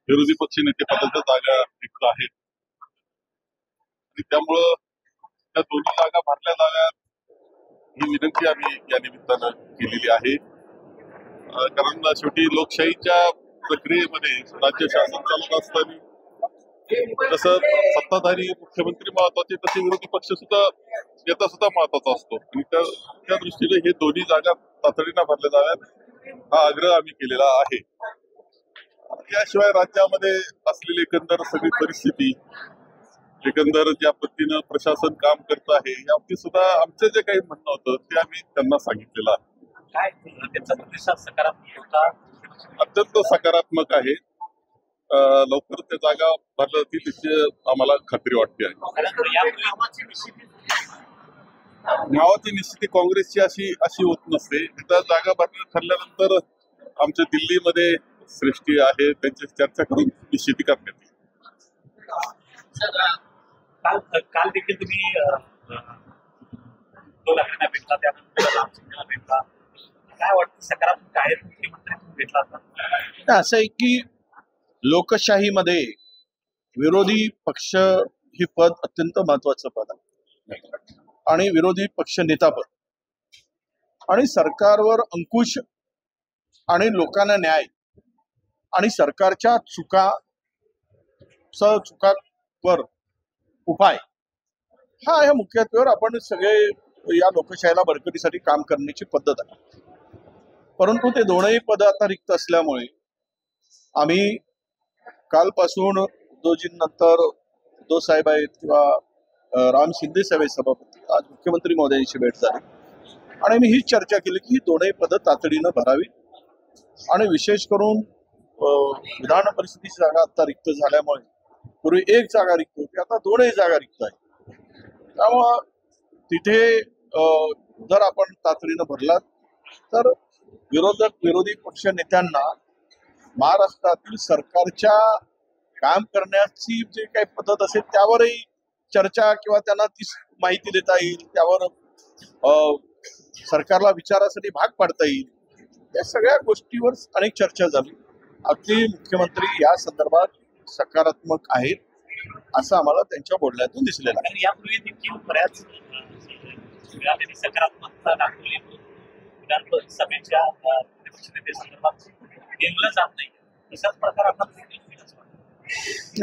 विरोधी पक्ष नेते पदाच्या जागा रिक्त आहेत आणि त्यामुळं त्या दोन्ही जागा भरल्या जाव्यात ही विनंती आम्ही या निमित्तानं केलेली आहे। कारण शेवटी लोकशाहीच्या प्रक्रियेमध्ये राज्य शासन चालत असताना जसं सत्ताधारी मुख्यमंत्री महत्वाचे तसे विरोधी पक्ष सुद्धा नेता सुद्धा महत्वाचा असतो आणि त्या दृष्टीने हे दोन्ही जागा तातडीनं भरल्या जाव्यात हा आग्रह आम्ही केलेला आहे। याशिवाय राज्यामध्ये असलेली एकंदर सगळी परिस्थिती, एकंदर ज्या पद्धतीनं प्रशासन काम करत आहे याबाबतीत सुद्धा आमचं जे काही म्हणणं होतं ते आम्ही त्यांना सांगितलेलं आहे। काय त्यांचा प्रतिसाद सकारात्मक होता? अत्यंत सकारात्मक आहे। लवकर त्या जागा भरल्या जातील याची आम्हाला खात्री वाटते आहे। नावाची निश्चिती काँग्रेसची अशी होत नसते। त्या जागा भरल्या ठरल्यानंतर आमच्या दिल्लीमध्ये श्रेष्ठी आहे त्यांची चर्चा करून निश्चिती करण्यात येईल। काल देखील तुम्ही 2 लाखांना भेटला, त्यानंतर रामसिंगला भेटला, काय वाटतं सकारात्मक आहे मुख्यमंत्री भेटला आता? असं आहे की लोकशाहीमध्ये विरोधी पक्ष ही पद अत्यंत महत्वाचं पद आहे आणि विरोधी पक्ष नेता पद आणि सरकारवर अंकुश आणि लोकांना न्याय आणि सरकारच्या चुकांवर उपाय हा या मुख्यत्वेवर आपण सगळे या लोकशाहीला बळकटीसाठी काम करण्याची पद्धत आहे। परंतु ते दोनही पद आता रिक्त असल्यामुळे आम्ही कालपासून उद्धवजींनंतर उद्धव साहेब आहेत किंवा राम शिंदे साहेब सभापती, आज मुख्यमंत्री महोदयांची भेट झाली आणि मी ही चर्चा केली की ही दोनही पद तातडीनं भरावी आणि विशेष करून विधान परिषदेची जागा आता रिक्त झाल्यामुळे पूर्वी 1 जागा रिक्त होती, आता 2ही जागा रिक्त आहे। त्यामुळं तिथे जर आपण तातडीनं भरलात तर विरोधी पक्ष नेत्यांना महाराष्ट्रातील सरकारच्या काम करण्याची जे काही पद्धत असेल त्यावरही चर्चा किंवा त्यांना ती माहिती देता येईल, त्यावर सरकारला विचारासाठी भाग पाडता येईल, या सगळ्या गोष्टीवर अनेक चर्चा झाली। अगदी मुख्यमंत्री या संदर्भात सकारात्मक आहेत असं आम्हाला त्यांच्या बोलण्यातून दिसलेलं आहे। यापूर्वी देखील बऱ्याच सकारात्मकता दाखवली विधानसभेच्या संदर्भात नेमलं जात नाही, तसाच प्रकार आपण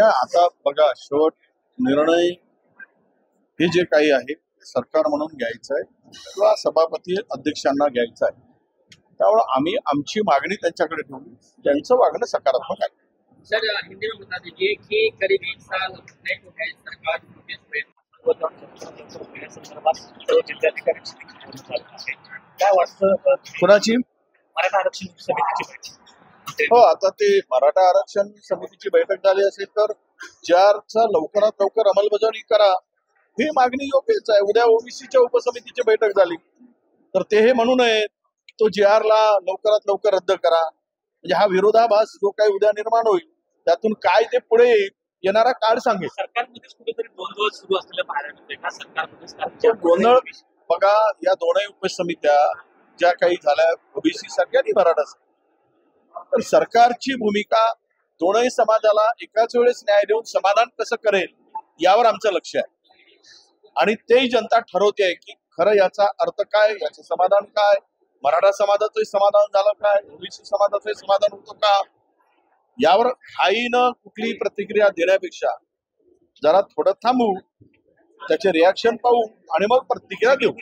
आता बघा, शेवट निर्णय हे जे काही आहे सरकार म्हणून घ्यायचं आहे किंवा सभापती अध्यक्षांना घ्यायचं आहे, त्यामुळे आम्ही आमची मागणी त्यांच्याकडे ठेवली, त्यांचं वागणं सकारात्मक आहे। सर, हिंदी में बता दीजिए कि करीब 1 साल तय हो गए सरकार काय वाटतं कुणाची मराठा आरक्षण समितीची बैठक? हो, आता ते मराठा आरक्षण समितीची बैठक झाली असेल तर ज्याचा लवकरात लवकर अंमलबजावणी करा ही मागणी योग्यच आहे। उद्या ओबीसीच्या उपसमितीची बैठक झाली तर ते हे म्हणू नये तो GR ला लवकरात लवकर रद्द करा, म्हणजे हा विरोधाभास जो काही उद्या निर्माण होईल त्यातून काय ते पुढे येणारा काळ सांगेल। सरकारमध्येच कुठेतरी गोंधळ सुरू असलेलं पाहायला मिळतंय का? सरकारमध्ये गोंधळ बघा, या दोनही उपसमित्या ज्या काही झाल्या ओबीसी साठी आणि मराठा तर सरकारची भूमिका दोनही समाजाला एकाच वेळेस न्याय देऊन समाधान कसं करेल यावर आमचं लक्ष आहे आणि तेही जनता ठरवते की खरं याचा अर्थ काय, याचं समाधान काय, मराठा समाजाचंही समाधान झालं काय, ओबीसी समाजाचंही समाधान होतं का, यावर घाईनं कुठली प्रतिक्रिया देण्यापेक्षा जरा थोडं थांबू, त्याचे रिॲक्शन पाहू आणि मग प्रतिक्रिया देऊ।